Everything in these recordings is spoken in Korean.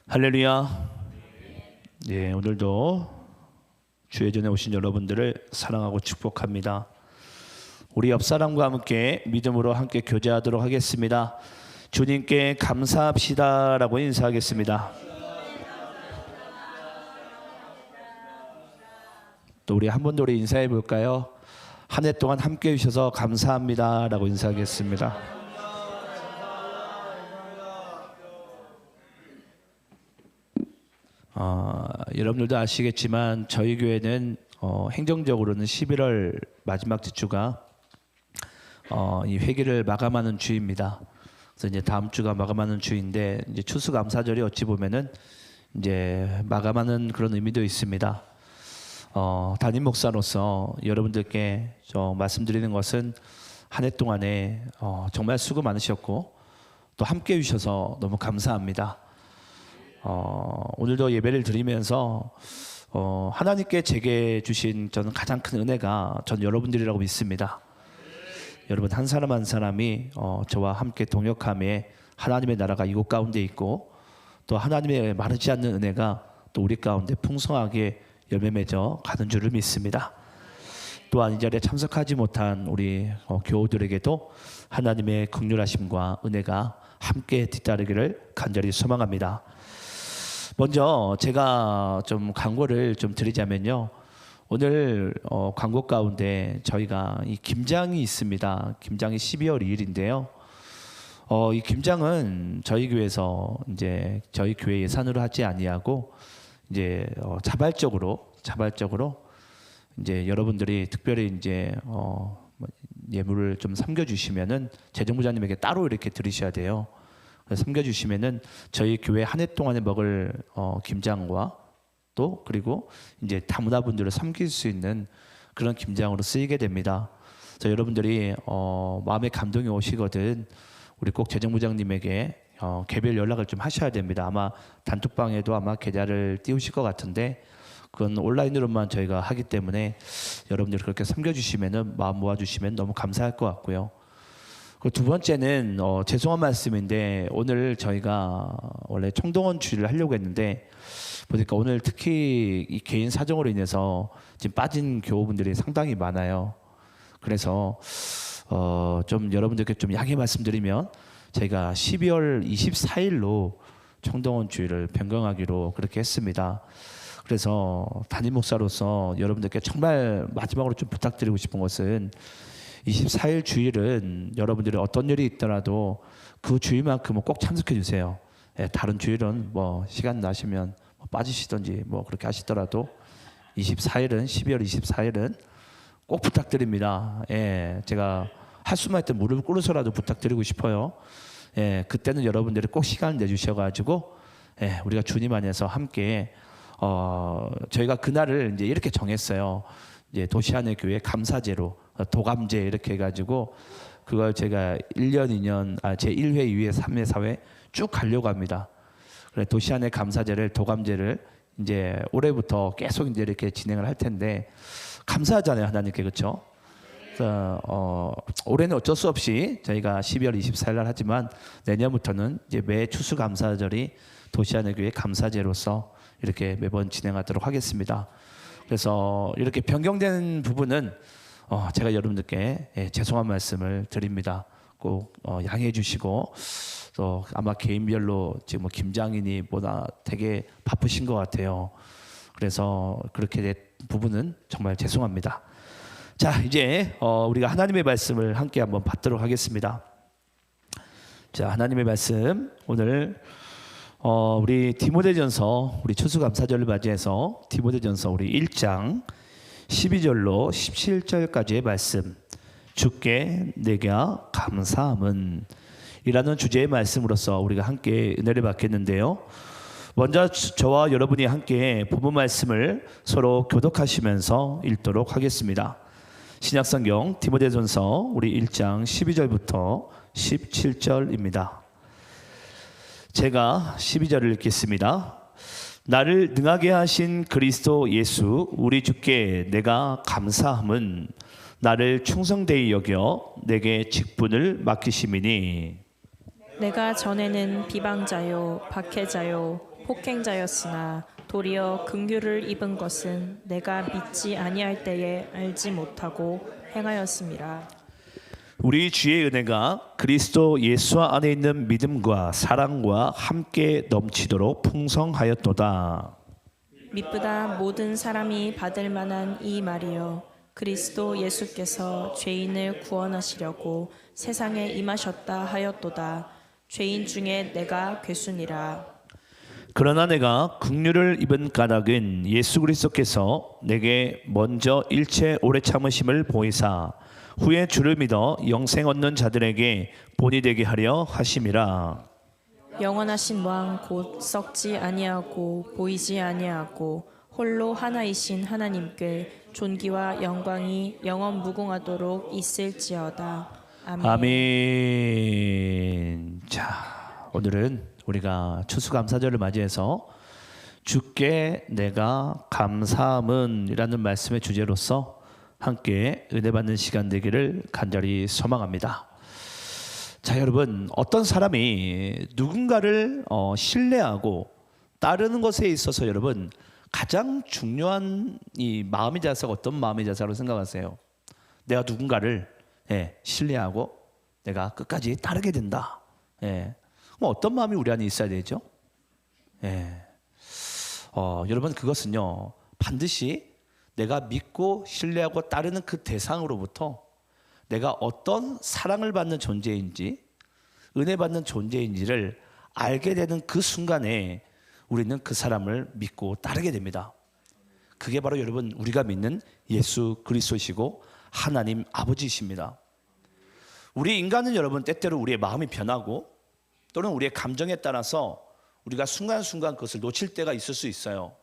할렐루야. 예, 오늘도 주의 전에 오신 여러분들을 사랑하고 축복합니다. 우리 옆 사람과 함께 믿음으로 함께 교제하도록 하겠습니다. 주님께 감사합시다라고 인사하겠습니다. 또 우리 한 번 더 우리 인사해 볼까요? 한 해 동안 함께 해주셔서 감사합니다라고 인사하겠습니다. 여러분들도 아시겠지만 저희 교회는 행정적으로는 11월 마지막 주가 이 회기를 마감하는 주입니다. 그래서 이제 다음 주가 마감하는 주인데 이제 추수감사절이 어찌 보면은 이제 마감하는 그런 의미도 있습니다. 담임 목사로서 여러분들께 말씀드리는 것은 한 해 동안에 정말 수고 많으셨고 또 함께 해주셔서 너무 감사합니다. 오늘도 예배를 드리면서 하나님께 제게 주신 저는 가장 큰 은혜가 전 여러분들이라고 믿습니다. 여러분 한 사람 한 사람이 저와 함께 동역함에 하나님의 나라가 이곳 가운데 있고 또 하나님의 마르지 않는 은혜가 또 우리 가운데 풍성하게 열매 맺어 가는 줄을 믿습니다. 또한 이 자리에 참석하지 못한 우리 교우들에게도 하나님의 긍휼하심과 은혜가 함께 뒤따르기를 간절히 소망합니다. 먼저 제가 좀 광고를 좀 드리자면요. 오늘 광고 가운데 저희가 이 김장이 있습니다. 김장이 12월 2일인데요. 이 김장은 저희 교회에서 이제 저희 교회 예산으로 하지 아니하고 이제 자발적으로 이제 여러분들이 특별히 이제 예물을 좀 섬겨주시면은 재정부장님에게 따로 이렇게 드리셔야 돼요. 섬겨주시면은 저희 교회 한 해 동안에 먹을 김장과 또 그리고 이제 다문화분들을 섬길 수 있는 그런 김장으로 쓰이게 됩니다. 그래서 여러분들이 마음에 감동이 오시거든 우리 꼭 재정부장님에게 개별 연락을 좀 하셔야 됩니다. 아마 단톡방에도 아마 계좌를 띄우실 것 같은데 그건 온라인으로만 저희가 하기 때문에 여러분들이 그렇게 섬겨주시면은 마음 모아주시면 너무 감사할 것 같고요. 두 번째는 죄송한 말씀인데 오늘 저희가 원래 총동원 주일을 하려고 했는데 보니까 오늘 특히 이 개인 사정으로 인해서 지금 빠진 교우분들이 상당히 많아요. 그래서 좀 여러분들께 좀 양해 말씀드리면 저희가 12월 24일로 총동원 주일을 변경하기로 그렇게 했습니다. 그래서 담임 목사로서 여러분들께 정말 마지막으로 좀 부탁드리고 싶은 것은 24일 주일은 여러분들이 어떤 일이 있더라도 그 주일만큼은 꼭 참석해 주세요. 예, 다른 주일은 뭐 시간 나시면 빠지시든지 뭐 그렇게 하시더라도 24일은 12월 24일은 꼭 부탁드립니다. 예, 제가 할 수만 있다면 무릎을 꿇어서라도 부탁드리고 싶어요. 예, 그때는 여러분들이 꼭 시간을 내주셔가지고 예, 우리가 주님 안에서 함께 저희가 그날을 이제 이렇게 정했어요. 이제 도시 안의 교회 감사제로 도감제 이렇게 해가지고 그걸 제가 1년, 2년, 제 1회, 2회, 3회, 4회 쭉 가려고 합니다. 그래 도시 안의 감사제를 도감제를 이제 올해부터 계속 이제 이렇게 진행을 할 텐데 감사하잖아요 하나님께 그렇죠? 그래서 올해는 어쩔 수 없이 저희가 12월 24일 날 하지만 내년부터는 이제 매 추수감사절이 도시 안의 교회 감사제로서 이렇게 매번 진행하도록 하겠습니다. 그래서 이렇게 변경된 부분은 제가 여러분들께 죄송한 말씀을 드립니다. 꼭 양해해 주시고 또 아마 개인별로 지금 뭐 김장이니 뭐나 되게 바쁘신 것 같아요. 그래서 그렇게 된 부분은 정말 죄송합니다. 자 이제 우리가 하나님의 말씀을 함께 한번 받도록 하겠습니다. 자 하나님의 말씀 오늘 우리 디모데전서 우리 추수감사절을 맞이해서 디모데전서 우리 1장 12절로 17절까지의 말씀 주께 내가 감사함은 이라는 주제의 말씀으로서 우리가 함께 은혜를 받겠는데요. 먼저 저와 여러분이 함께 본문 말씀을 서로 교독하시면서 읽도록 하겠습니다. 신약성경 디모데전서 우리 1장 12절부터 17절입니다. 제가 12절을 읽겠습니다. 나를 능하게 하신 그리스도 예수 우리 주께 내가 감사함은 나를 충성되이 여겨 내게 직분을 맡기심이니 내가 전에는 비방자요 박해자요 폭행자였으나 도리어 긍휼을 입은 것은 내가 믿지 아니할 때에 알지 못하고 행하였음이라. 우리 주의 은혜가 그리스도 예수 안에 있는 믿음과 사랑과 함께 넘치도록 풍성하였도다. 미쁘다 모든 사람이 받을 만한 이 말이여, 그리스도 예수께서 죄인을 구원하시려고 세상에 임하셨다 하였도다. 죄인 중에 내가 괴순이라. 그러나 내가 긍휼을 입은 까닭은 예수 그리스도께서 내게 먼저 일체 오래 참으심을 보이사 후에 주를 믿어 영생 얻는 자들에게 본이 되게 하려 하심이라. 영원하신 왕 곧 썩지 아니하고 보이지 아니하고 홀로 하나이신 하나님께 존귀와 영광이 영원 무궁하도록 있을지어다. 아멘. 아멘. 자, 오늘은 우리가 추수감사절을 맞이해서 주께 내가 감사함은이라는 말씀의 주제로서 함께 은혜 받는 시간 되기를 간절히 소망합니다. 자, 여러분, 어떤 사람이 누군가를 신뢰하고 따르는 것에 있어서 여러분 가장 중요한 이 마음의 자세가 어떤 마음의 자세라고 생각하세요? 내가 누군가를 신뢰하고 내가 끝까지 따르게 된다. 그럼 어떤 마음이 우리 안에 있어야 되죠? 여러분, 그것은요 반드시 내가 믿고 신뢰하고 따르는 그 대상으로부터 내가 어떤 사랑을 받는 존재인지 은혜 받는 존재인지를 알게 되는 그 순간에 우리는 그 사람을 믿고 따르게 됩니다. 그게 바로 여러분 우리가 믿는 예수 그리스도시고 하나님 아버지이십니다. 우리 인간은 여러분 때때로 우리의 마음이 변하고 또는 우리의 감정에 따라서 우리가 순간순간 그것을 놓칠 때가 있을 수 있어요.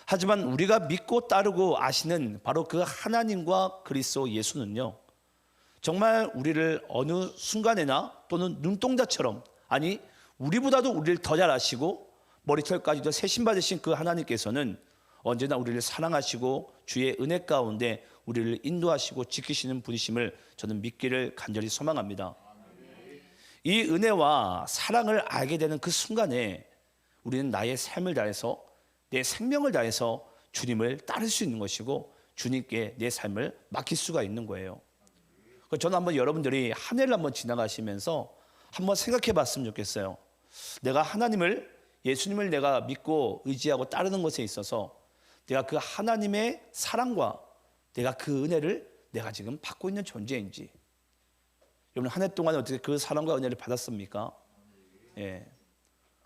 하지만 우리가 믿고 따르고 아시는 바로 그 하나님과 그리스도 예수는요 정말 우리를 어느 순간에나 또는 눈동자처럼, 아니 우리보다도 우리를 더 잘 아시고 머리털까지도 세신받으신 그 하나님께서는 언제나 우리를 사랑하시고 주의 은혜 가운데 우리를 인도하시고 지키시는 분이심을 저는 믿기를 간절히 소망합니다. 이 은혜와 사랑을 알게 되는 그 순간에 우리는 나의 삶을 다해서 내 생명을 다해서 주님을 따를 수 있는 것이고 주님께 내 삶을 맡길 수가 있는 거예요. 저는 한번 여러분들이 한 해를 한번 지나가시면서 한번 생각해 봤으면 좋겠어요. 내가 하나님을, 예수님을 내가 믿고 의지하고 따르는 것에 있어서 내가 그 하나님의 사랑과 내가 그 은혜를 내가 지금 받고 있는 존재인지, 여러분 한 해 동안에 어떻게 그 사랑과 은혜를 받았습니까?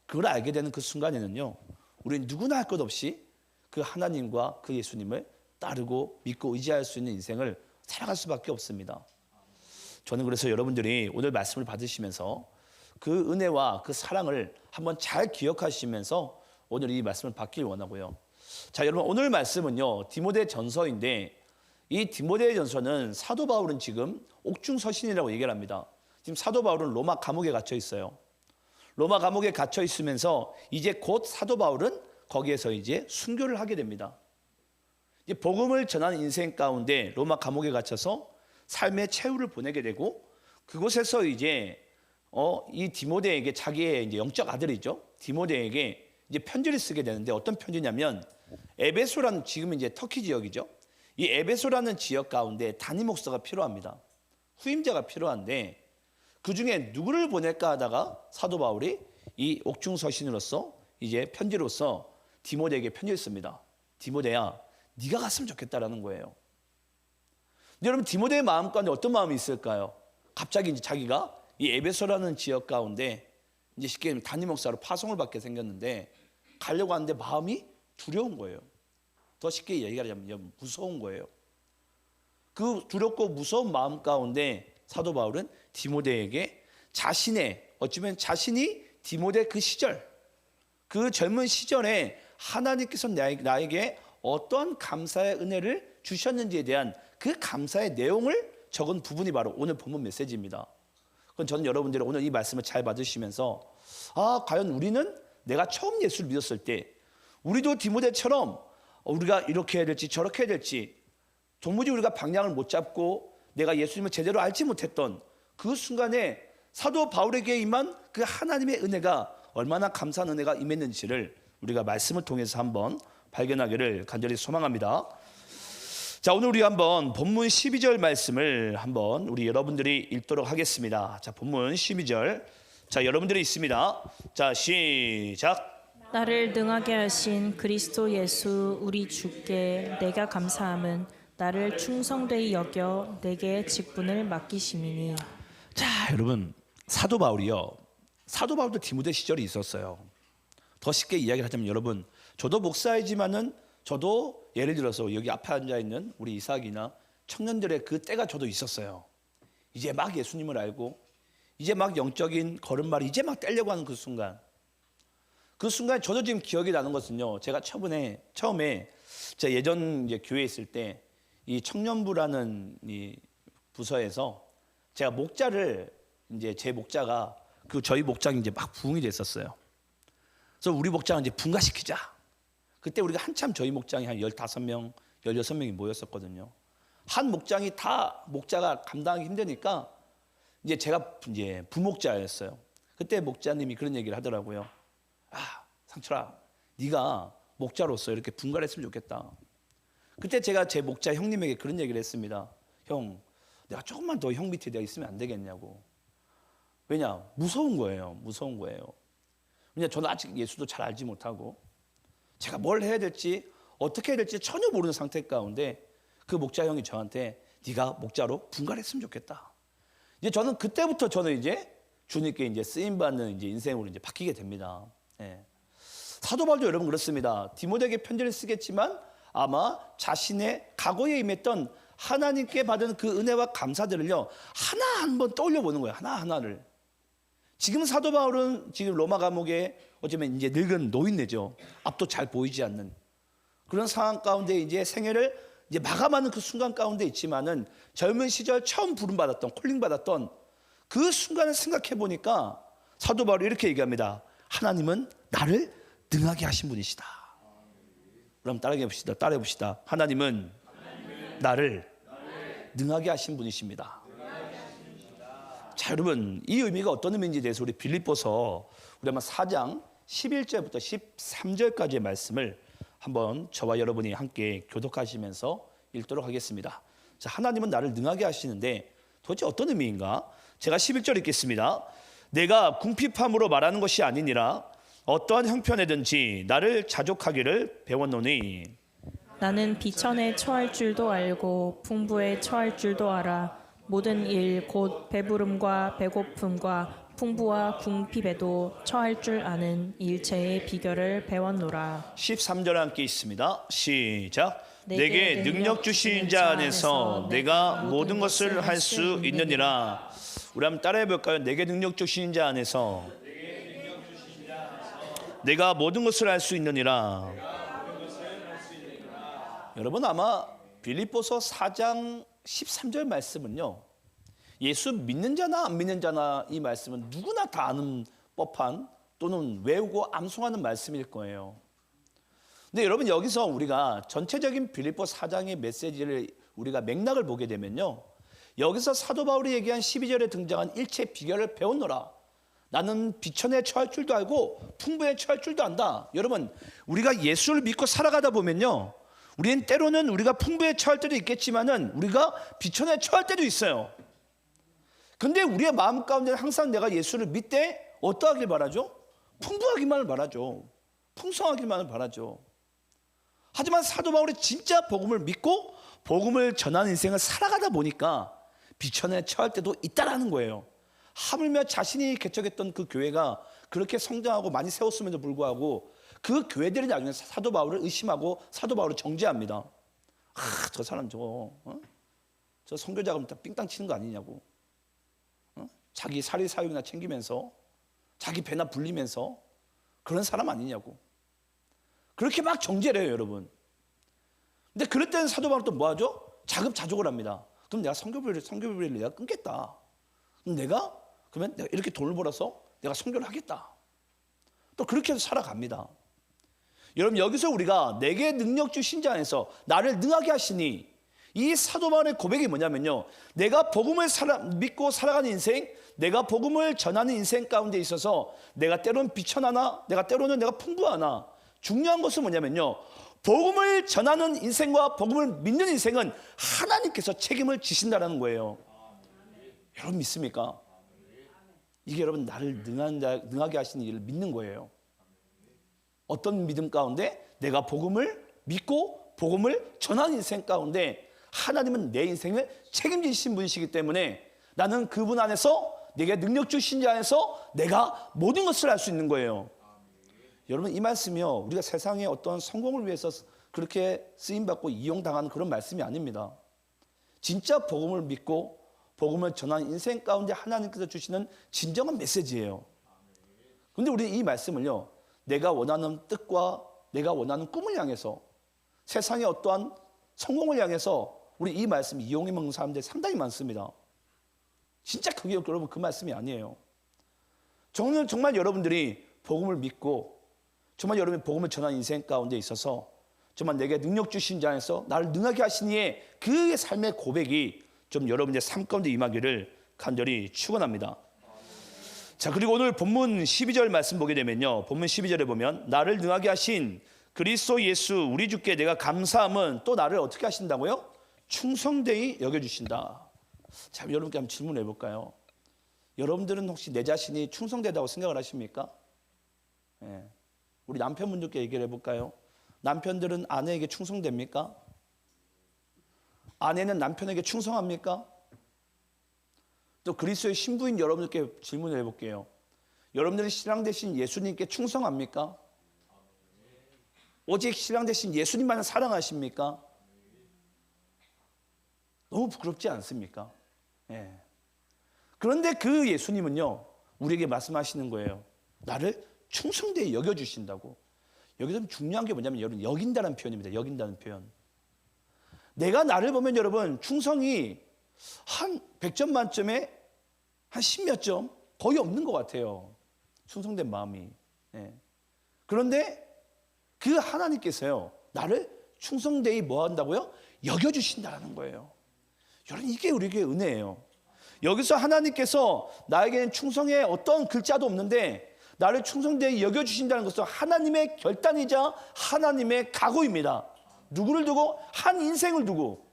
그걸 알게 되는 그 순간에는요 우리는 누구나 할 것 없이 그 하나님과 그 예수님을 따르고 믿고 의지할 수 있는 인생을 살아갈 수밖에 없습니다. 저는 그래서 여러분들이 오늘 말씀을 받으시면서 그 은혜와 그 사랑을 한번 잘 기억하시면서 오늘 이 말씀을 받길 원하고요. 자, 여러분 오늘 말씀은요 디모데 전서인데, 이 디모데 전서는 사도 바울은 지금 옥중서신이라고 얘기를 합니다. 지금 사도 바울은 로마 감옥에 갇혀 있어요. 로마 감옥에 갇혀 있으면서 이제 곧 사도 바울은 거기에서 이제 순교를 하게 됩니다. 이제 복음을 전하는 인생 가운데 로마 감옥에 갇혀서 삶의 최후를 보내게 되고, 그곳에서 이제 이 디모데에게 자기의 이제 영적 아들이죠 디모데에게 이제 편지를 쓰게 되는데, 어떤 편지냐면 에베소라는, 지금 이제 터키 지역이죠. 이 에베소라는 지역 가운데 담임 목사가 필요합니다. 후임자가 필요한데 그 중에 누구를 보낼까 하다가 사도 바울이 이 옥중서신으로서 이제 편지로서 디모데에게 편지를 씁니다. 디모데야, 네가 갔으면 좋겠다라는 거예요. 근데 여러분 디모데의 마음 가운데 어떤 마음이 있을까요? 갑자기 이제 자기가 이 에베소라는 지역 가운데 이제 쉽게 얘기하면 담임 목사로 파송을 받게 생겼는데 가려고 하는데 마음이 두려운 거예요. 더 쉽게 얘기하자면 무서운 거예요. 그 두렵고 무서운 마음 가운데 사도 바울은 디모데에게 자신의, 어쩌면 자신이 디모데 그 시절, 그 젊은 시절에 하나님께서 나에게 어떤 감사의 은혜를 주셨는지에 대한 그 감사의 내용을 적은 부분이 바로 오늘 본문 메시지입니다. 그럼 저는 여러분들이 오늘 이 말씀을 잘 받으시면서 과연 우리는 내가 처음 예수를 믿었을 때 우리도 디모데처럼 우리가 이렇게 해야 될지 저렇게 해야 될지 도무지 우리가 방향을 못 잡고 내가 예수님을 제대로 알지 못했던 그 순간에 사도 바울에게 임한 그 하나님의 은혜가 얼마나 감사한 은혜가 임했는지를 우리가 말씀을 통해서 한번 발견하기를 간절히 소망합니다. 자, 오늘 우리 한번 본문 12절 말씀을 한번 우리 여러분들이 읽도록 하겠습니다. 자, 본문 12절. 자, 여러분들이 있습니다. 자, 시작. 나를 능하게 하신 그리스도 예수 우리 주께 내가 감사함은 나를 충성되이 여겨 내게 직분을 맡기심이니. 자, 여러분, 사도 바울이요. 사도 바울도 디모데 시절이 있었어요. 더 쉽게 이야기를 하자면 여러분, 저도 목사이지만은 저도 예를 들어서 여기 앞에 앉아 있는 우리 이삭이나 청년들의 그 때가 저도 있었어요. 이제 막 예수님을 알고 이제 막 영적인 걸음마를 이제 막 떼려고 하는 그 순간에 저도 지금 기억이 나는 것은요. 제가 처음에 제가 예전 이제 교회에 있을 때 이 청년부라는 이 부서에서 제가 목자를 이제 제 목자가 그 저희 목장이 이제 막 부흥이 됐었어요. 그래서 우리 목장을 이제 분가시키자. 그때 우리가 한참 저희 목장이 한 15명, 16명이 모였었거든요. 한 목장이 다 목자가 감당하기 힘드니까 이제 제가 이제 부목자였어요. 그때 목자님이 그런 얘기를 하더라고요. 아, 상철아, 네가 목자로서 이렇게 분가를 했으면 좋겠다. 그때 제가 제 목자 형님에게 그런 얘기를 했습니다. 형, 내가 조금만 더 형 밑에 내가 있으면 안 되겠냐고. 왜냐? 무서운 거예요. 무서운 거예요. 왜냐? 저는 아직 예수도 잘 알지 못하고 제가 뭘 해야 될지 어떻게 해야 될지 전혀 모르는 상태 가운데 그 목자 형이 저한테 네가 목자로 분가를 했으면 좋겠다. 이제 저는 그때부터 저는 이제 주님께 이제 쓰임 받는 이제 인생으로 이제 바뀌게 됩니다. 예. 사도 바울도 여러분 그렇습니다. 디모데에게 편지를 쓰겠지만 아마 자신의 과거에 임했던 하나님께 받은 그 은혜와 감사들을요 하나 한번 떠올려 보는 거예요. 하나 하나를. 지금 사도 바울은 지금 로마 감옥에 어쩌면 이제 늙은 노인네죠. 앞도 잘 보이지 않는 그런 상황 가운데 이제 생애를 이제 마감하는 그 순간 가운데 있지만은 젊은 시절 처음 부름 받았던 콜링 받았던 그 순간을 생각해 보니까 사도 바울이 이렇게 얘기합니다. 하나님은 나를 능하게 하신 분이시다. 그럼 따라해 봅시다. 하나님은 나를 능하게 하신 분이십니다. 자, 여러분, 이 의미가 어떤 의미인지에 대해서 우리 빌립보서 우리 한번 4장 11절부터 13절까지의 말씀을 한번 저와 여러분이 함께 교독하시면서 읽도록 하겠습니다. 자, 하나님은 나를 능하게 하시는데 도대체 어떤 의미인가? 제가 11절 읽겠습니다. 내가 궁핍함으로 말하는 것이 아니니라 어떠한 형편에든지 나를 자족하기를 배웠노니 나는 비천에 처할 줄도 알고 풍부에 처할 줄도 알아. 모든 일 곧 배부름과 배고픔과 풍부와 궁핍에도 처할 줄 아는 일체의 비결을 배웠노라. 13절 함께 있습니다. 시작. 내게 능력 주신 자 안에서 내가 모든 것을 할 수 있느니라. 우리 한번 따라해 볼까요? 내게 능력 주신 자 안에서 내가 모든 것을 할 수 있느니라. 여러분 아마 빌립보서 4장 13절 말씀은요. 예수 믿는 자나 안 믿는 자나 이 말씀은 누구나 다 아는 법한 또는 외우고 암송하는 말씀일 거예요. 근데 여러분 여기서 우리가 전체적인 빌립보 4장의 메시지를 우리가 맥락을 보게 되면요. 여기서 사도 바울이 얘기한 12절에 등장한 일체 비결을 배웠노라. 나는 비천에 처할 줄도 알고 풍부에 처할 줄도 안다. 여러분 우리가 예수를 믿고 살아가다 보면요. 우리는 때로는 우리가 풍부에 처할 때도 있겠지만은 우리가 비천에 처할 때도 있어요. 근데 우리의 마음 가운데 항상 내가 예수를 믿되 어떠하길 바라죠? 풍부하기만을 바라죠. 풍성하기만을 바라죠. 하지만 사도 바울이 진짜 복음을 믿고 복음을 전하는 인생을 살아가다 보니까 비천에 처할 때도 있다라는 거예요. 하물며 자신이 개척했던 그 교회가 그렇게 성장하고 많이 세웠음에도 불구하고 그 교회들이 나중에 사도 바울을 의심하고 사도 바울을 정죄합니다. 저 사람 저 선교자금 다 삥땅 치는 거 아니냐고. 자기 사리 사욕이나 챙기면서 자기 배나 불리면서 그런 사람 아니냐고. 그렇게 막 정죄를 해요, 여러분. 근데 그럴 때는 사도 바울은 또 뭐 하죠? 자급자족을 합니다. 그럼 내가 선교비를 내가 끊겠다. 그러면 내가 이렇게 돈을 벌어서 내가 선교를 하겠다. 또 그렇게 해서 살아갑니다. 여러분 여기서 우리가 내게 능력 주신 자 안에서 나를 능하게 하시니 이 사도 바울의 고백이 뭐냐면요, 내가 복음을 믿고 살아가는 인생, 내가 복음을 전하는 인생 가운데 있어서 내가 때로는 비천하나, 내가 때로는 내가 풍부하나, 중요한 것은 뭐냐면요, 복음을 전하는 인생과 복음을 믿는 인생은 하나님께서 책임을 지신다는 거예요. 여러분 믿습니까? 이게 여러분 나를 능하게 하시는 일을 믿는 거예요. 어떤 믿음 가운데? 내가 복음을 믿고 복음을 전하는 인생 가운데 하나님은 내 인생을 책임지신 분이시기 때문에 나는 그분 안에서, 내게 능력 주신 자 안에서 내가 모든 것을 할 수 있는 거예요. 여러분 이 말씀이요, 우리가 세상의 어떤 성공을 위해서 그렇게 쓰임받고 이용당하는 그런 말씀이 아닙니다. 진짜 복음을 믿고 복음을 전하는 인생 가운데 하나님께서 주시는 진정한 메시지예요. 그런데 우리는 이 말씀을요, 내가 원하는 뜻과 내가 원하는 꿈을 향해서, 세상의 어떠한 성공을 향해서 우리 이 말씀 이용해 먹는 사람들이 상당히 많습니다. 진짜 그게 여러분 그 말씀이 아니에요. 저는 정말 여러분들이 복음을 믿고 정말 여러분이 복음을 전하는 인생 가운데 있어서 정말 내게 능력 주신 자 안에서 나를 능하게 하시니에 그의 삶의 고백이 좀 여러분의 삶 가운데 임하기를 간절히 축원합니다. 자, 그리고 오늘 본문 12절 말씀 보게 되면요, 본문 12절에 보면 나를 능하게 하신 그리스도 예수 우리 주께 내가 감사함은 또 나를 어떻게 하신다고요? 충성되이 여겨주신다. 자, 여러분께 한번 질문해 볼까요? 여러분들은 혹시 내 자신이 충성되다고 생각을 하십니까? 예. 우리 남편분들께 얘기를 해볼까요? 남편들은 아내에게 충성됩니까? 아내는 남편에게 충성합니까? 또 그리스도의 신부인 여러분들께 질문을 해볼게요. 여러분들은 신랑 되신 예수님께 충성합니까? 오직 신랑 되신 예수님만을 사랑하십니까? 너무 부끄럽지 않습니까? 예. 그런데 그 예수님은요, 우리에게 말씀하시는 거예요. 나를 충성되이 여겨주신다고. 여기서 중요한 게 뭐냐면 여러분, 여긴다는 표현입니다. 여긴다는 표현. 내가 나를 보면 여러분 충성이 한 100점 만점에 한 10몇 점 거의 없는 것 같아요. 충성된 마음이. 예. 그런데 그 하나님께서요, 나를 충성되이 뭐 한다고요? 여겨주신다는 거예요. 여러분 이게 우리에게 은혜예요. 여기서 하나님께서 나에게는 충성의 어떤 글자도 없는데 나를 충성되이 여겨주신다는 것은 하나님의 결단이자 하나님의 각오입니다. 누구를 두고? 한 인생을 두고.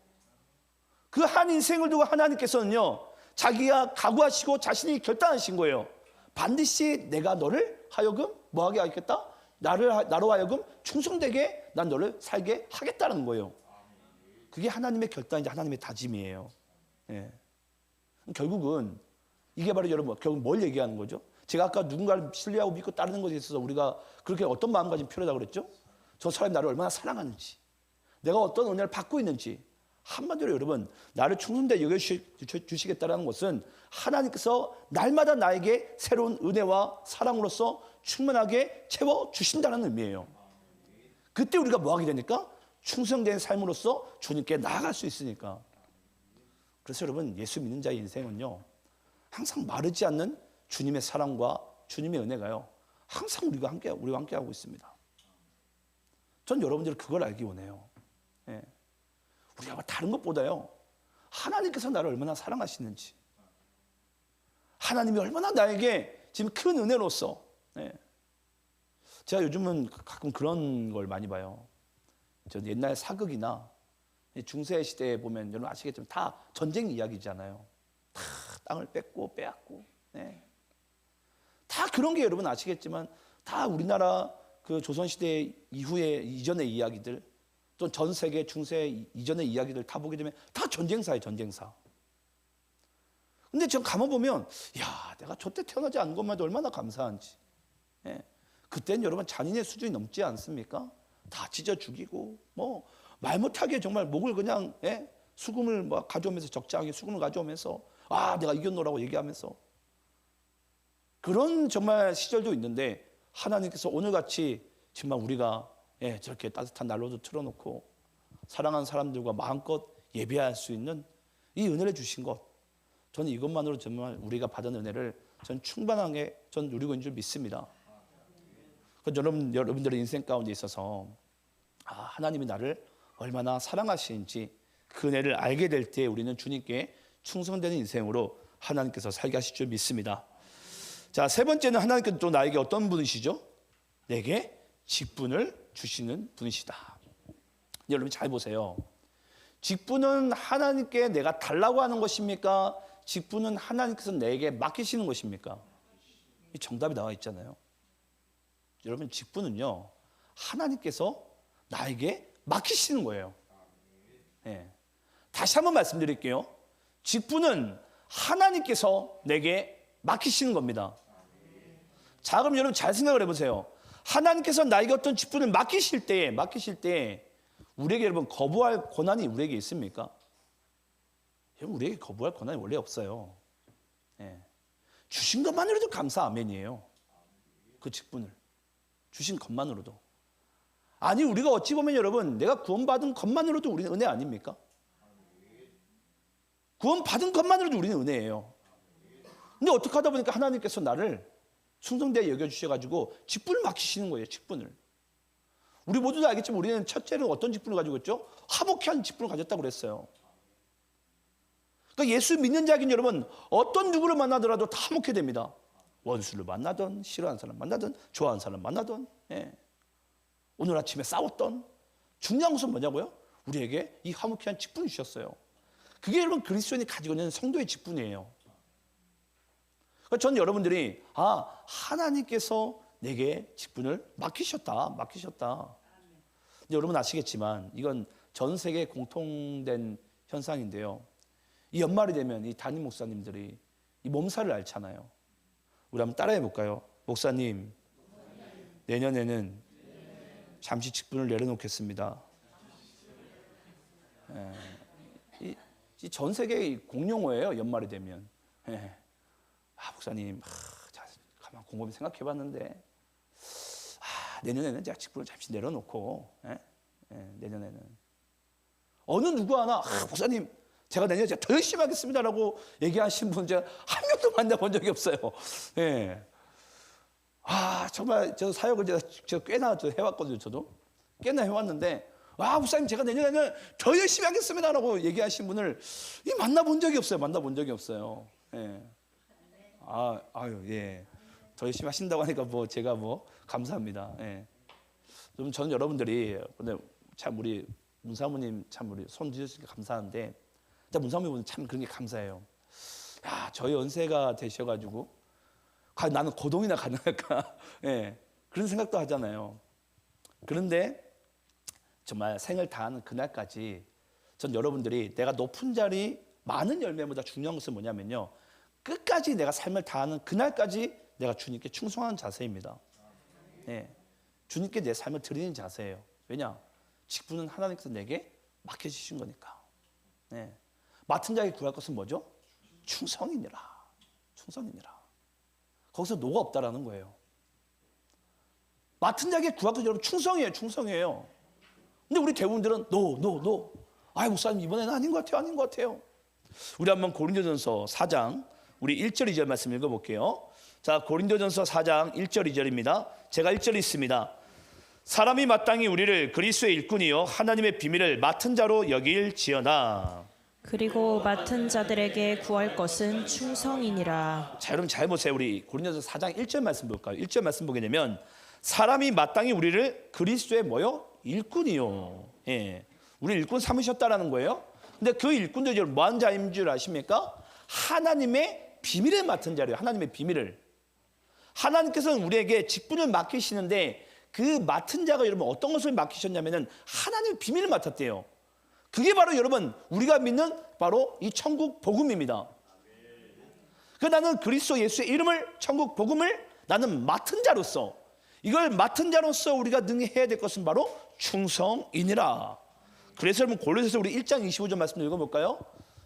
그 한 인생을 두고 하나님께서는요, 자기가 각오하시고 자신이 결단하신 거예요. 반드시 내가 너를 하여금 뭐하게 하겠다? 나로 하여금 충성되게 난 너를 살게 하겠다는 거예요. 그게 하나님의 결단이자 하나님의 다짐이에요. 예. 결국은 이게 바로 여러분 결국 뭘 얘기하는 거죠? 제가 아까 누군가를 신뢰하고 믿고 따르는 것에 있어서 우리가 그렇게 어떤 마음가짐이 필요하다고 그랬죠? 저 사람이 나를 얼마나 사랑하는지, 내가 어떤 은혜를 받고 있는지. 한마디로 여러분, 나를 충성되게 여겨주시겠다는 것은 하나님께서 날마다 나에게 새로운 은혜와 사랑으로서 충만하게 채워주신다는 의미예요. 그때 우리가 뭐 하게 되니까? 충성된 삶으로서 주님께 나아갈 수 있으니까. 그래서 여러분, 예수 믿는 자의 인생은요, 항상 마르지 않는 주님의 사랑과 주님의 은혜가요, 항상 우리와 함께하고 있습니다. 전 여러분들이 그걸 알기 원해요. 예. 우리가 다른 것보다요, 하나님께서 나를 얼마나 사랑하시는지, 하나님이 얼마나 나에게 지금 큰 은혜로서, 예. 제가 요즘은 가끔 그런 걸 많이 봐요. 저 옛날 사극이나 중세 시대에 보면 여러분 아시겠지만 다 전쟁 이야기잖아요. 다 땅을 뺏고 빼앗고, 예. 다 그런 게 여러분 아시겠지만 다 우리나라 그 조선시대 이후에 이전의 이야기들, 또 전 세계 중세 이전의 이야기들 다 보게 되면 다 전쟁사예요, 전쟁사. 근데 전 가만 보면, 야, 내가 저때 태어나지 않은 것만 해도 얼마나 감사한지. 예. 그때는 여러분 잔인의 수준이 넘지 않습니까? 다 찢어 죽이고, 뭐 말 못하게 정말 목을 그냥, 예? 수금을 뭐 가져오면서, 적장에 수금을 가져오면서, 아, 내가 이겼노라고 얘기하면서. 그런 정말 시절도 있는데 하나님께서 오늘같이 정말 우리가, 예, 저렇게 따뜻한 난로도 틀어놓고 사랑하는 사람들과 마음껏 예배할 수 있는 이 은혜를 주신 것, 저는 이것만으로 정말 우리가 받은 은혜를 전 충만하게 전 누리고 있는 줄 믿습니다. 여러분들의 인생 가운데 있어서 하나님이 나를 얼마나 사랑하시는지 그 은혜를 알게 될 때 우리는 주님께 충성되는 인생으로 하나님께서 살게 하실 줄 믿습니다. 자, 세 번째는 하나님께서 또 나에게 어떤 분이시죠? 내게 직분을 주시는 분이시다. 여러분 잘 보세요. 직분은 하나님께 내가 달라고 하는 것입니까? 직분은 하나님께서 내게 맡기시는 것입니까? 이 정답이 나와 있잖아요. 여러분 직분은요, 하나님께서 나에게 맡기시는 거예요. 네. 다시 한번 말씀드릴게요. 직분은 하나님께서 내게 맡기시는 겁니다. 자, 그럼 여러분 잘 생각을 해보세요. 하나님께서 나에게 어떤 직분을 맡기실 때 우리에게 여러분 거부할 권한이 우리에게 있습니까? 여러분 우리에게 거부할 권한이 원래 없어요. 네. 주신 것만으로도 감사 아멘이에요. 그 직분을 주신 것만으로도. 아니 우리가 어찌 보면 여러분 내가 구원받은 것만으로도 우리는 은혜 아닙니까? 구원받은 것만으로도 우리는 은혜예요. 근데 어떻게 하다 보니까 하나님께서 나를 충성되게 여겨주셔가지고 직분을 맡기시는 거예요. 직분을. 우리 모두도 알겠지만 우리는 첫째로 어떤 직분을 가지고 있죠? 화목케 하는 직분을 가졌다고 그랬어요. 그러니까 예수 믿는 자에게는 여러분 어떤 누구를 만나더라도 다 화목해 됩니다. 원수를 만나든 싫어하는 사람 만나든 좋아하는 사람 만나든, 예. 오늘 아침에 싸웠던, 중요한 것은 뭐냐고요? 우리에게 이 화목케 한 직분을 주셨어요. 그게 여러분 그리스도인이 가지고 있는 성도의 직분이에요. 그러니까 저는 여러분들이 하나님께서 내게 직분을 맡기셨다. 근데 여러분 아시겠지만 이건 전 세계 공통된 현상인데요. 이 연말이 되면 이 담임 목사님들이 이 몸살을 앓잖아요. 우리 한번 따라해 볼까요? 목사님, 내년에는 잠시 직분을 내려놓겠습니다. 이 전 세계의 공용어예요. 연말이 되면. 목사님, 가만 곰곰이 생각해 봤는데 내년에는 제가 직분을 잠시 내려놓고, 내년에는 어느 누구 하나 목사님 제가 내년에 제가 더 열심히 하겠습니다라고 얘기하신 분 제가 한 명도 만나본 적이 없어요. 예. 정말 저 사역을 제가 꽤나 해왔거든요. 저도 꽤나 해왔는데 목사님 제가 내년에는 더 열심히 하겠습니다라고 얘기하신 분을 만나본 적이 없어요. 예. 예. 더 열심히 하신다고 하니까 제가 감사합니다. 예. 저는 여러분들이 근데 참 우리 문사모님 참 우리 손 드셨으니까 감사한데 문사모님은 참 그런 게 감사해요. 저희 연세가 되셔가지고 과연 나는 고동이나 가능할까? 예. 그런 생각도 하잖아요. 그런데 정말 생을 다하는 그날까지 전 여러분들이 내가 높은 자리 많은 열매보다 중요한 것은 뭐냐면요. 끝까지 내가 삶을 다하는 그날까지 내가 주님께 충성하는 자세입니다. 네. 주님께 내 삶을 드리는 자세예요. 왜냐? 직분은 하나님께서 내게 맡겨주신 거니까. 네. 맡은 자에게 구할 것은 뭐죠? 충성이니라. 거기서 노가 없다라는 거예요. 맡은 자에게 구할 것은 여러분 충성이에요. 근데 우리 대부분들은 노. 목사님 이번에는 아닌 것 같아요. 우리 한번 고린도전서 4장 우리 1절 2절 말씀 읽어볼게요. 자, 고린도전서 4장 1절 2절입니다. 제가 1절 읽습니다. 사람이 마땅히 우리를 그리스도의 일꾼이요 하나님의 비밀을 맡은 자로 여길지어다. 그리고 맡은 자들에게 구할 것은 충성이니라. 자, 여러분 잘 보세요. 우리 고린도전서 4장 1절 말씀 볼까요? 1절 말씀 보게 되면 사람이 마땅히 우리를 그리스도의 일꾼이요. 예. 우리 일꾼 삼으셨다라는 거예요. 근데 그 일꾼도 여러분 뭐한 자인 줄 아십니까? 하나님의 비밀을 맡은 자예요. 하나님의 비밀을. 하나님께서는 우리에게 직분을 맡기시는데 그 맡은 자가 여러분 어떤 것을 맡기셨냐면은 하나님의 비밀을 맡았대요. 그게 바로 여러분 우리가 믿는 바로 이 천국 복음입니다. 그 나는 그리스도 예수의 이름을 천국 복음을 나는 맡은 자로서 이걸 맡은 자로서 우리가 능해야 될 것은 바로 충성이니라. 그래서 여러분 골로새서 우리 1장 25절 말씀 읽어볼까요?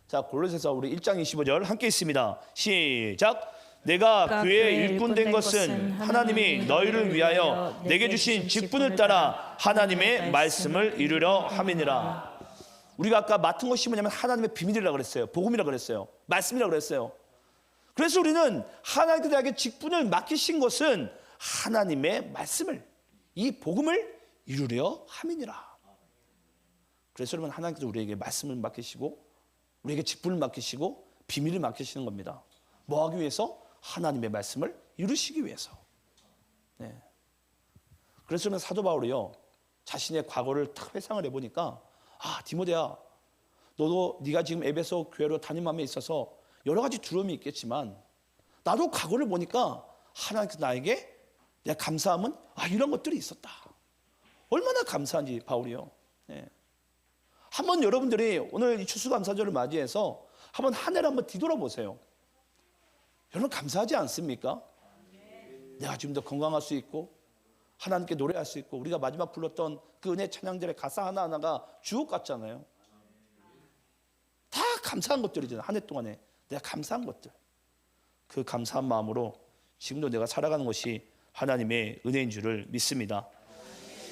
자, 골로새서 우리 1장 25절 함께 있습니다. 시작. 내가 그의 일꾼 된 것은 하나님이 너희를 위하여 내게 주신 직분을 따라 하나님의 말씀을 이루려 함이니라. 우리가 아까 맡은 것이 뭐냐면 하나님의 비밀이라고 그랬어요. 복음이라고 그랬어요. 말씀이라고 그랬어요. 그래서 우리는 하나님께서 나에게 직분을 맡기신 것은 하나님의 말씀을 이 복음을 이루려 함이니라. 그래서 여러분 하나님께서 우리에게 말씀을 맡기시고 우리에게 직분을 맡기시고 비밀을 맡기시는 겁니다. 뭐 하기 위해서? 하나님의 말씀을 이루시기 위해서. 네. 그래서 저는 사도 바울이요 자신의 과거를 딱 회상을 해보니까 디모데야 너도 네가 지금 에베소 교회로 담임함에 있어서 여러 가지 두려움이 있겠지만 나도 과거를 보니까 하나님께서 나에게 내가 감사함은 이런 것들이 있었다. 얼마나 감사한지 바울이요. 네. 한번 여러분들이 오늘 이 추수감사절을 맞이해서 한번 한 해를 한번 뒤돌아보세요. 여러분 감사하지 않습니까? 내가 지금 더 건강할 수 있고 하나님께 노래할 수 있고 우리가 마지막 불렀던 그 은혜 찬양절의 가사 하나하나가 주옥 같잖아요. 다 감사한 것들이잖아요. 한 해 동안에 내가 감사한 것들. 그 감사한 마음으로 지금도 내가 살아가는 것이 하나님의 은혜인 줄을 믿습니다.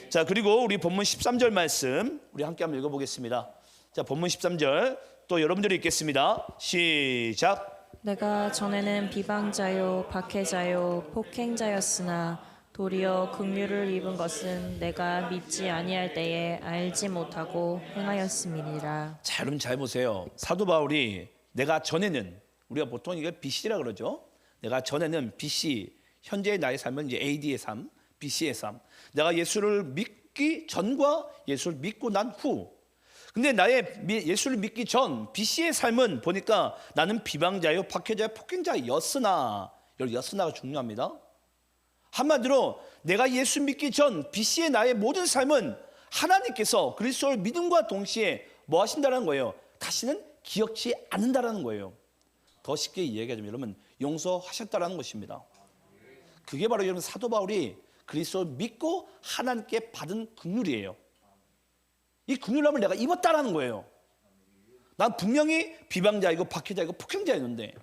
자, 그리고 우리 본문 13절 말씀 우리 함께 한번 읽어보겠습니다. 자, 본문 13절 또 여러분들이 읽겠습니다. 시작. 내가 전에는 비방자요 박해자요 폭행자였으나 도리어 긍휼을 입은 것은 내가 믿지 아니할 때에 알지 못하고 행하였음이니라. 자, 여러분 잘 보세요. 사도 바울이 내가 전에는 우리가 보통 이걸 BC라 그러죠. 내가 전에는 BC 현재의 나의 삶은 이제 AD의 삶, BC의 삶. 내가 예수를 믿기 전과 예수를 믿고 난 후. 근데 나의 예수를 믿기 전 BC의 삶은 보니까 나는 비방자요, 박해자요, 폭행자였으나, 여기 였으나가 중요합니다. 한마디로 내가 예수 믿기 전 BC의 나의 모든 삶은 하나님께서 그리스도를 믿음과 동시에 뭐 하신다는 거예요? 다시는 기억지 않는다라는 거예요. 더 쉽게 이야기하자면 여러분 용서하셨다라는 것입니다. 그게 바로 여러분 사도 바울이 그리스도를 믿고 하나님께 받은 긍휼이에요. 이 긍휼함을 내가 입었다라는 거예요. 난 분명히 비방자이고 박해자이고 폭행자였는데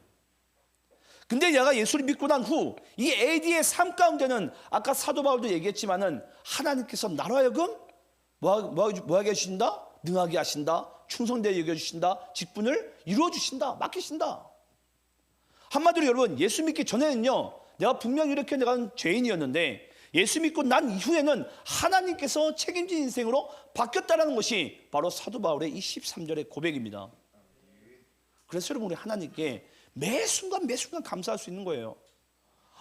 근데 내가 예수를 믿고 난 후 이 AD의 삶 가운데는 아까 사도 바울도 얘기했지만은 하나님께서 나로 하여금 뭐하게 해주신다? 능하게 하신다. 충성되게 여겨주신다. 직분을 이루어주신다. 맡기신다. 한마디로 여러분 예수 믿기 전에는요 내가 분명히 이렇게 내가 죄인이었는데 예수 믿고 난 이후에는 하나님께서 책임진 인생으로 바뀌었다는 것이 바로 사도 바울의 이 13절의 고백입니다. 그래서 여러분 우리 하나님께 매 순간 감사할 수 있는 거예요.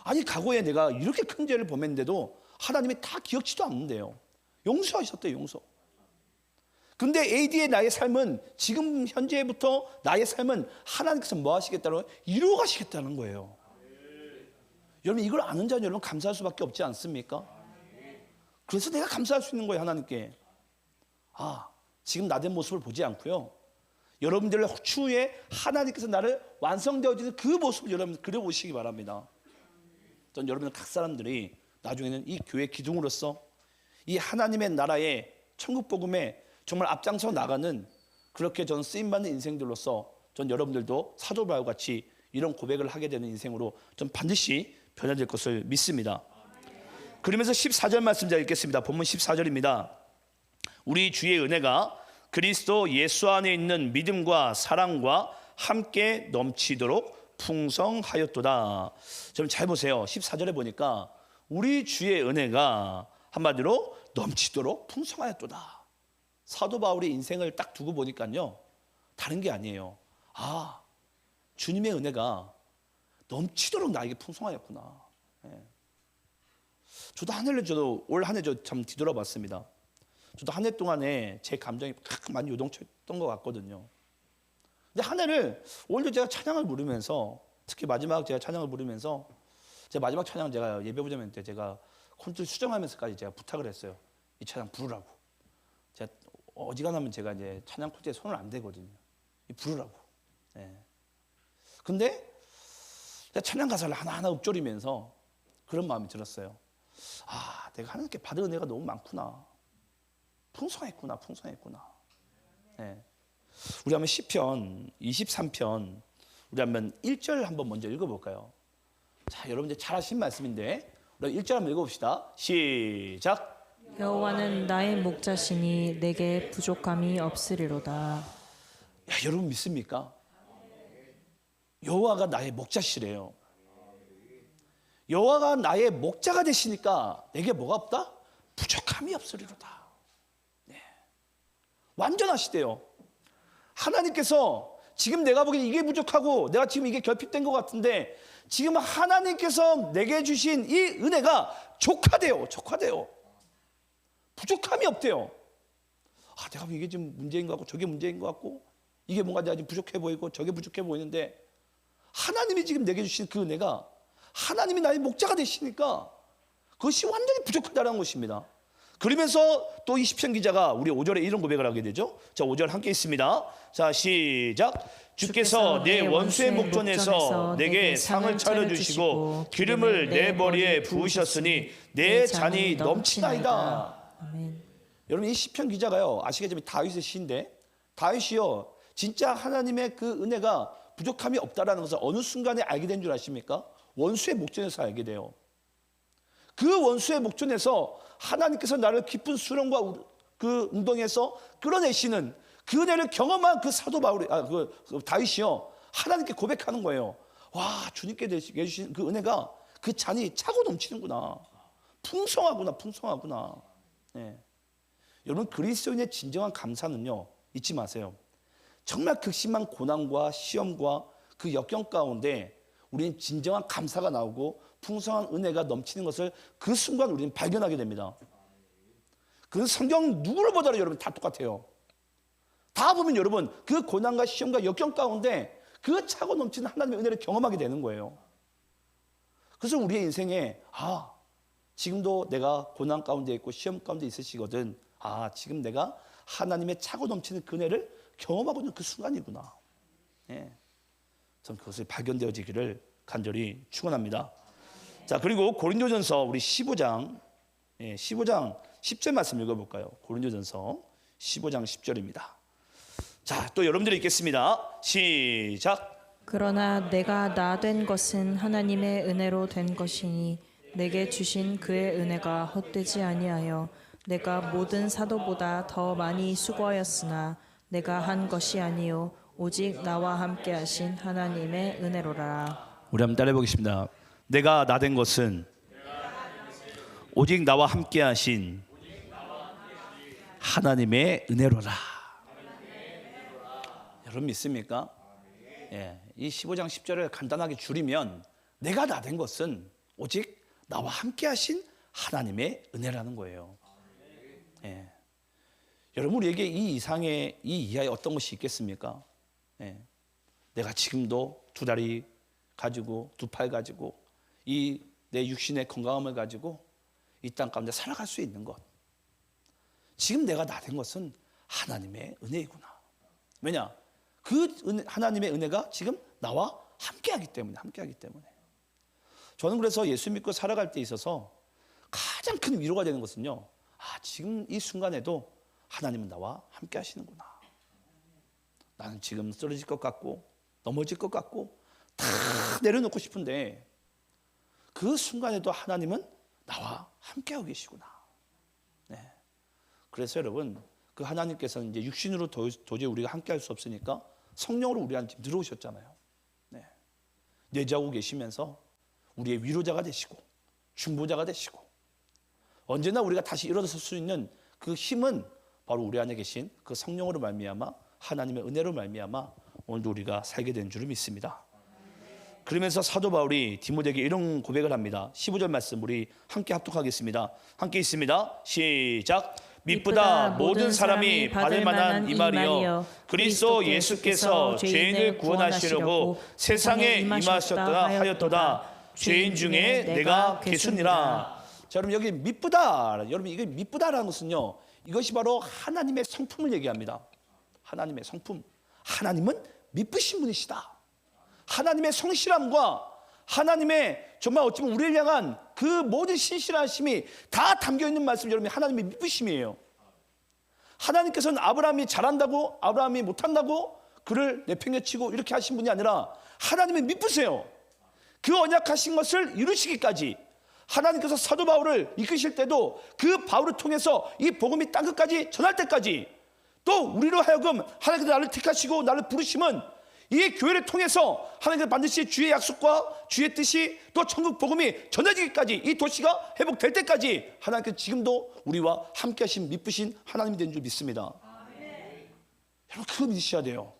아니 과거에 내가 이렇게 큰 죄를 범했는데도 하나님이 다 기억지도 않는데요. 용서하셨대요. 용서. 근데 AD의 나의 삶은 지금 현재부터 나의 삶은 하나님께서 뭐 하시겠다는 거예요? 이루어 가시겠다는 거예요. 여러분 이걸 아는 자는 여러분 감사할 수밖에 없지 않습니까? 그래서 내가 감사할 수 있는 거예요. 하나님께. 지금 나 된 모습을 보지 않고요. 여러분들의 추후에 하나님께서 나를 완성되어지는 그 모습을 여러분 그려보시기 바랍니다. 전 여러분들 각 사람들이 나중에는 이 교회 기둥으로서 이 하나님의 나라의 천국 복음에 정말 앞장서 나가는 그렇게 전 쓰임받는 인생들로서 전 여러분들도 사도 바울과 같이 이런 고백을 하게 되는 인생으로 전 반드시 변화될 것을 믿습니다. 그러면서 14절 말씀 잘 읽겠습니다. 본문 14절입니다. 우리 주의 은혜가 그리스도 예수 안에 있는 믿음과 사랑과 함께 넘치도록 풍성하였도다. 좀 잘 보세요. 14절에 보니까 우리 주의 은혜가 한마디로 넘치도록 풍성하였도다. 사도 바울의 인생을 딱 두고 보니까요 다른 게 아니에요. 주님의 은혜가 넘치도록 나에게 풍성하였구나. 저도 한 해를 올 한 해 참 뒤돌아봤습니다. 저도 한 해 동안에 제 감정이 많이 요동쳤던 것 같거든요. 근데 한 해를 오히려 제가 찬양을 부르면서 특히 마지막 제가 찬양을 부르면서 제 마지막 찬양 제가 예배부자면 때 제가 콘트 수정하면서까지 제가 부탁을 했어요. 이 찬양 부르라고. 제가 어지간하면 제가 이제 찬양 콘트에 손을 안 대거든요. 이 부르라고. 근데 제가 찬양 가사를 하나하나 읊조리면서 그런 마음이 들었어요. 내가 하나님께 받은 은혜가 너무 많구나. 풍성했구나. 우리 한번 시편 23편 우리 한번 1절 한번 먼저 읽어볼까요? 자, 여러분들 잘 하신 말씀인데 우리 1절 한번 읽어봅시다. 시작. 여호와는 나의 목자시니 내게 부족함이 없으리로다. 여러분 믿습니까? 여호와가 나의 목자시래요. 여호와가 나의 목자가 되시니까 내게 뭐가 없다? 부족함이 없으리로다. 완전하시대요. 하나님께서 지금 내가 보기엔 이게 부족하고 내가 지금 이게 결핍된 것 같은데 지금 하나님께서 내게 주신 이 은혜가 족하대요. 부족함이 없대요. 내가 이게 지금 문제인 것 같고 저게 문제인 것 같고 이게 뭔가 내가 지금 부족해 보이고 저게 부족해 보이는데 하나님이 지금 내게 주신 그 은혜가 하나님이 나의 목자가 되시니까 그것이 완전히 부족하다는 것입니다. 그러면서 또 이 시편 기자가 우리 5절에 이런 고백을 하게 되죠. 자, 5절 함께 있습니다. 자, 시작. 주께서 내 원수의 목전에서 내게 상을 차려주시고 기름을 내 머리에 부으셨으니 내 잔이 넘치나이다. 아멘. 여러분, 이 시편 기자가요, 아시겠지만 다윗의 시인데 다윗이요 진짜 하나님의 그 은혜가 부족함이 없다라는 것을 어느 순간에 알게 된 줄 아십니까? 원수의 목전에서 알게 돼요. 그 원수의 목전에서 하나님께서 나를 깊은 수렁과 그 웅덩이에서 끌어내시는 그 은혜를 경험한 그 사도 바울이 그 다윗이요 하나님께 고백하는 거예요. 와, 주님께 주신 그 은혜가 그 잔이 차고 넘치는구나. 풍성하구나. 네. 여러분, 그리스도인의 진정한 감사는요 잊지 마세요. 정말 극심한 고난과 시험과 그 역경 가운데 우리는 진정한 감사가 나오고 풍성한 은혜가 넘치는 것을 그 순간 우리는 발견하게 됩니다. 그 성경 누구를 보더라도 여러분 다 똑같아요. 다 보면 여러분 그 고난과 시험과 역경 가운데 그 차고 넘치는 하나님의 은혜를 경험하게 되는 거예요. 그래서 우리의 인생에 지금도 내가 고난 가운데 있고 시험 가운데 있으시거든. 지금 내가 하나님의 차고 넘치는 그 은혜를 경험하고 있는 그 순간이구나. 예. 전 그것을 발견되어지기를 간절히 축원합니다. 자, 그리고 고린도전서 우리 15장 10절 말씀 읽어볼까요? 고린도전서 15장 10절입니다. 자, 또 여러분들이 읽겠습니다. 시작. 그러나 내가 나 된 것은 하나님의 은혜로 된 것이니 내게 주신 그의 은혜가 헛되지 아니하여 내가 모든 사도보다 더 많이 수고하였으나 내가 한 것이 아니요 오직 나와 함께 하신 하나님의 은혜로라. 우리 한번 따라해 보겠습니다. 내가 나 된 것은 오직 나와 함께 하신 하나님의 은혜로라. 여러분 믿습니까? 예, 이 15장 10절을 간단하게 줄이면 내가 나 된 것은 오직 나와 함께 하신 하나님의 은혜라는 거예요. 예. 여러분, 우리에게 이 이상의 이 이하의 어떤 것이 있겠습니까? 예. 내가 지금도 두 다리 가지고 두 팔 가지고 이 내 육신의 건강함을 가지고 이 땅 가운데 살아갈 수 있는 것, 지금 내가 나 된 것은 하나님의 은혜이구나. 왜냐? 그 하나님의 은혜가 지금 나와 함께하기 때문에. 저는 그래서 예수 믿고 살아갈 때 있어서 가장 큰 위로가 되는 것은요, 지금 이 순간에도 하나님은 나와 함께 하시는구나. 나는 지금 쓰러질 것 같고 넘어질 것 같고 다 내려놓고 싶은데 그 순간에도 하나님은 나와 함께하고 계시구나. 네. 그래서 여러분, 그 하나님께서는 이제 육신으로 도저히 우리가 함께할 수 없으니까 성령으로 우리한테 들어오셨잖아요. 네. 내주하고 계시면서 우리의 위로자가 되시고 중보자가 되시고 언제나 우리가 다시 일어설 수 있는 그 힘은 바로 우리 안에 계신 그 성령으로 말미암아 하나님의 은혜로 말미암아 오늘도 우리가 살게 된 줄을 믿습니다. 그러면서 사도 바울이 디모데에게 이런 고백을 합니다. 15절 말씀 우리 함께 합독하겠습니다. 함께 있습니다. 시작. 미쁘다 모든 사람이 받을 만한 이 말이여 그리스도 예수께서 죄인을 구원하시려고 세상에 임하셨다 하였도다. 죄인 중에 내가 괴수니라. 자, 여러분 여기 미쁘다. 여러분 이게 미쁘다라는 것은요, 이것이 바로 하나님의 성품을 얘기합니다. 하나님의 성품. 하나님은 미쁘신 분이시다. 하나님의 성실함과 하나님의 정말 어찌보면 우리를 향한 그 모든 신실하심이 다 담겨있는 말씀, 여러분 하나님의 미쁘심이에요. 하나님께서는 아브라함이 잘한다고 아브라함이 못한다고 그를 내팽개치고 이렇게 하신 분이 아니라 하나님은 미쁘세요. 그 언약하신 것을 이루시기까지 하나님께서 사도 바울을 이끄실 때도 그 바울을 통해서 이 복음이 땅끝까지 전할 때까지 또 우리로 하여금 하나님께서 나를 택하시고 나를 부르심은 이 교회를 통해서 하나님께서 반드시 주의 약속과 주의 뜻이 또 천국 복음이 전해지기까지 이 도시가 회복될 때까지 하나님께서 지금도 우리와 함께 하신 미쁘신 하나님이 된 줄 믿습니다. 여러분 그거 믿으셔야 돼요.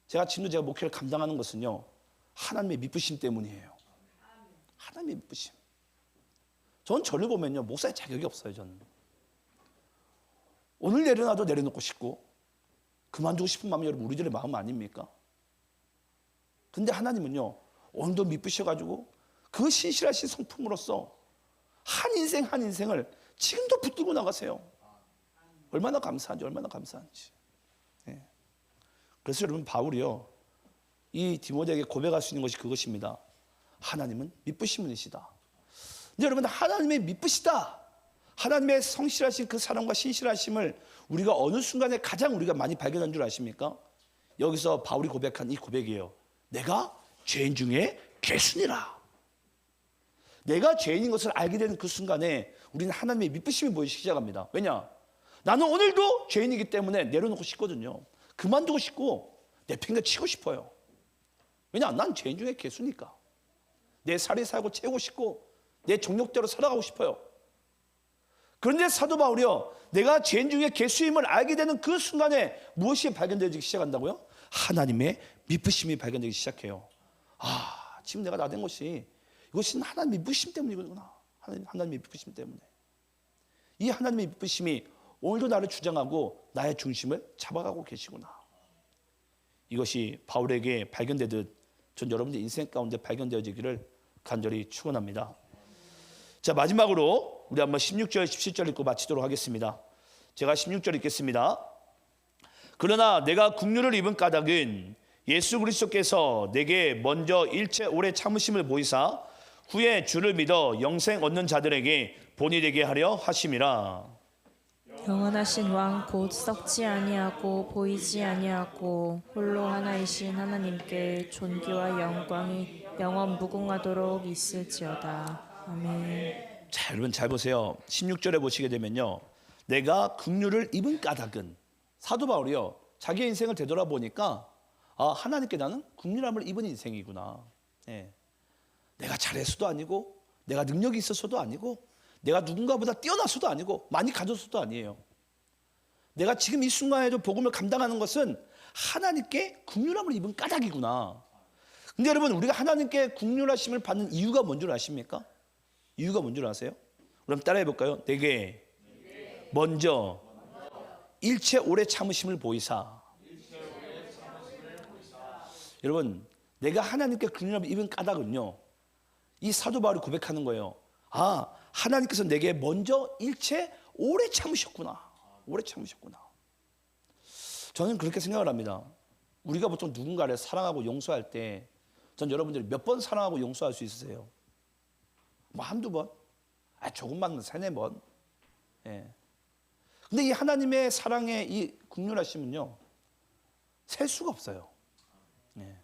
제가 목회를 감당하는 것은요, 하나님의 미쁘심 때문이에요. 하나님의 미쁘심. 전 저를 보면요, 목사의 자격이 없어요. 저는 오늘 내려놔도 내려놓고 싶고 그만두고 싶은 마음이 여러분 우리들의 마음 아닙니까? 근데 하나님은요, 오늘도 미쁘셔가지고 그 신실하신 성품으로서 한 인생 한 인생을 지금도 붙들고 나가세요. 얼마나 감사한지, 얼마나 감사한지. 네. 그래서 여러분 바울이요, 이 디모데에게 고백할 수 있는 것이 그것입니다. 하나님은 미쁘신 분이시다. 근데 여러분, 하나님의 미쁘시다, 하나님의 성실하신 그 사랑과 신실하심을 우리가 어느 순간에 가장 우리가 많이 발견한 줄 아십니까? 여기서 바울이 고백한 이 고백이에요. 내가 죄인 중에 괴순이라. 내가 죄인인 것을 알게 되는 그 순간에 우리는 하나님의 미쁘심이 보이기 시작합니다. 왜냐? 나는 오늘도 죄인이기 때문에 내려놓고 싶거든요. 그만두고 싶고 내 핑계 치고 싶어요. 왜냐? 난 죄인 중에 괴수니까. 내 살이 살고 채우고 싶고 내 정욕대로 살아가고 싶어요. 그런데 사도 바울이요, 내가 죄인 중에 괴수임을 알게 되는 그 순간에 무엇이 발견되기 시작한다고요? 하나님의 미쁘심이 발견되기 시작해요. 아, 지금 내가 나된 것이 이것은 하나님의 미쁘심 때문이구나. 하나님의 미쁘심 때문에. 이 하나님의 미쁘심이 오늘도 나를 주장하고 나의 중심을 잡아가고 계시구나. 이것이 바울에게 발견되듯 전 여러분들 인생 가운데 발견되어지기를 간절히 축원합니다. 자, 마지막으로 우리 한번 16절, 17절 읽고 마치도록 하겠습니다. 제가 16절 읽겠습니다. 그러나 내가 국류를 입은 까닭은 예수 그리스도께서 내게 먼저 일체 오래 참으심을 보이사 후에 주를 믿어 영생 얻는 자들에게 본이 되게 하려 하심이라. 영원하신 왕 곧 썩지 아니하고 보이지 아니하고 홀로 하나이신 하나님께 존귀와 영광이 영원 무궁하도록 있을지어다. 아멘. 자, 여러분 잘 보세요. 16절에 보시게 되면요, 내가 긍휼을 입은 까닭은, 사도 바울이요, 자기 인생을 되돌아보니까 아, 하나님께 나는 긍휼함을 입은 인생이구나. 예. 내가 잘해서도 아니고 내가 능력이 있어서도 아니고 내가 누군가보다 뛰어나서도 아니고 많이 가져서도 아니에요. 내가 지금 이 순간에도 복음을 감당하는 것은 하나님께 긍휼함을 입은 까닭이구나. 근데 여러분, 우리가 하나님께 긍휼하심을 받는 이유가 뭔 줄 아십니까? 이유가 뭔 줄 아세요? 그럼 따라해 볼까요? 내게 먼저 일체 오래 참으심을 보이사. 여러분, 내가 하나님께 긍휼함을 입은 까닭은요, 이 사도 바울이 고백하는 거예요. 아, 하나님께서 내게 먼저 일체 오래 참으셨구나. 오래 참으셨구나. 저는 그렇게 생각을 합니다. 우리가 보통 누군가를 사랑하고 용서할 때, 전 여러분들이 몇 번 사랑하고 용서할 수 있으세요? 뭐 한두 번? 아, 조금만 세네 번. 예. 근데 이 하나님의 사랑의 이 긍휼하심은요, 셀 수가 없어요. 예.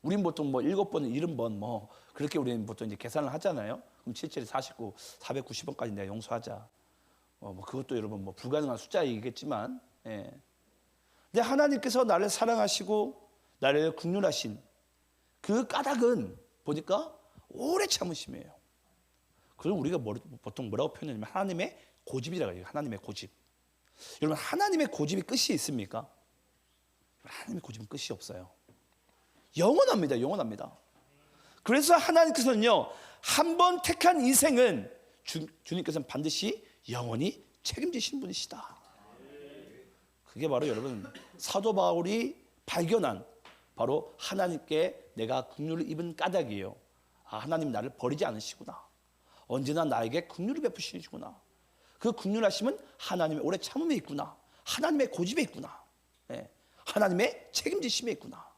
우린 보통 뭐 7번, 70번 뭐 그렇게 우리는 보통 이제 계산을 하잖아요. 그럼 77에 49, 490번까지 내가 용서하자. 뭐 그것도 여러분 뭐 불가능한 숫자이겠지만, 예. 근데 하나님께서 나를 사랑하시고 나를 긍휼하신 그 까닭은 보니까 오래 참으심이에요. 그걸 우리가 보통 뭐라고 표현하냐면 하나님의 고집이라고 해요. 하나님의 고집. 여러분, 하나님의 고집이 끝이 있습니까? 하나님의 고집은 끝이 없어요. 영원합니다. 영원합니다. 그래서 하나님께서는요, 한 번 택한 인생은 주님께서는 반드시 영원히 책임지신 분이시다. 그게 바로 여러분 사도 바울이 발견한 바로 하나님께 내가 긍휼을 입은 까닭이에요. 아, 하나님 나를 버리지 않으시구나. 언제나 나에게 긍휼을 베푸시구나. 그 긍휼하심은 하나님의 오래 참음에 있구나. 하나님의 고집에 있구나. 예. 하나님의 책임지심에 있구나.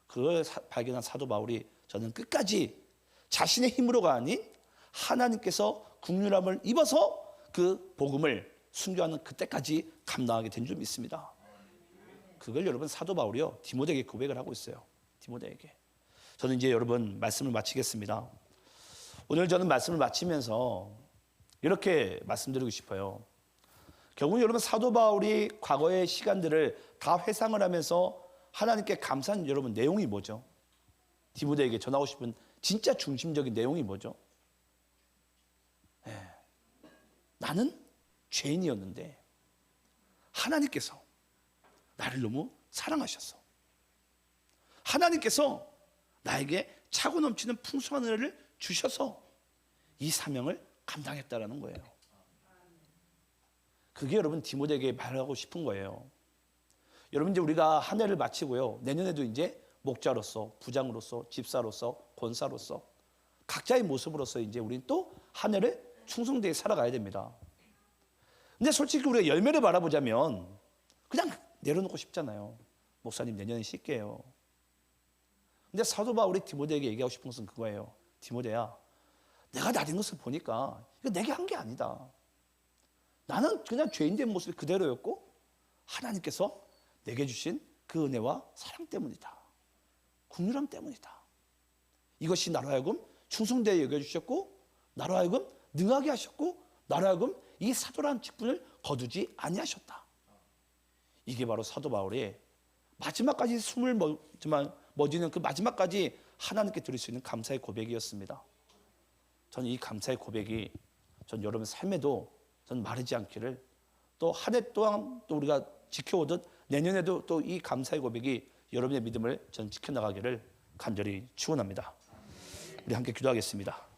그걸 발견한 사도 바울이 저는 끝까지 자신의 힘으로가 아닌 하나님께서 긍휼함을 입어서 그 복음을 순교하는 그때까지 감당하게 된 줄 믿습니다. 그걸 여러분 사도 바울이요, 디모데에게 고백을 하고 있어요. 디모데에게. 저는 이제 여러분 말씀을 마치겠습니다. 오늘 저는 말씀을 마치면서 이렇게 말씀드리고 싶어요. 결국 여러분 사도 바울이 과거의 시간들을 다 회상을 하면서 하나님께 감사한 여러분 내용이 뭐죠? 디모데에게 전하고 싶은 진짜 중심적인 내용이 뭐죠? 나는 죄인이었는데 하나님께서 나를 너무 사랑하셨어. 하나님께서 나에게 차고 넘치는 풍성한 은혜를 주셔서 이 사명을 감당했다라는 거예요. 그게 여러분 디모데에게 말하고 싶은 거예요. 여러분 이제 우리가 한 해를 마치고요. 내년에도 이제 목자로서, 부장으로서, 집사로서, 권사로서 각자의 모습으로서 이제 우리는 또 한 해를 충성되게 살아가야 됩니다. 근데 솔직히 우리가 열매를 바라보자면 그냥 내려놓고 싶잖아요. 목사님 내년에 쉴게요. 근데 사도 바울이 디모데에게 얘기하고 싶은 것은 그거예요. 디모데야, 내가 나된 것을 보니까 이거 내게 한 게 아니다. 나는 그냥 죄인된 모습이 그대로였고 하나님께서 내게 주신 그 은혜와 사랑 때문이다. 긍휼함 때문이다. 이것이 나로 하여금 충성되게 여겨주셨고 나로 하여금 능하게 하셨고 나로 하여금 이 사도라는 직분을 거두지 아니하셨다. 이게 바로 사도 바울의 마지막까지 숨을 멎이는 그 마지막까지 하나님께 드릴 수 있는 감사의 고백이었습니다. 저는 이 감사의 고백이 전 여러분 삶에도 전 마르지 않기를, 또 한 해 동안 또 우리가 지켜오듯 내년에도 또 이 감사의 고백이 여러분의 믿음을 전 지켜나가기를 간절히 축원합니다. 우리 함께 기도하겠습니다.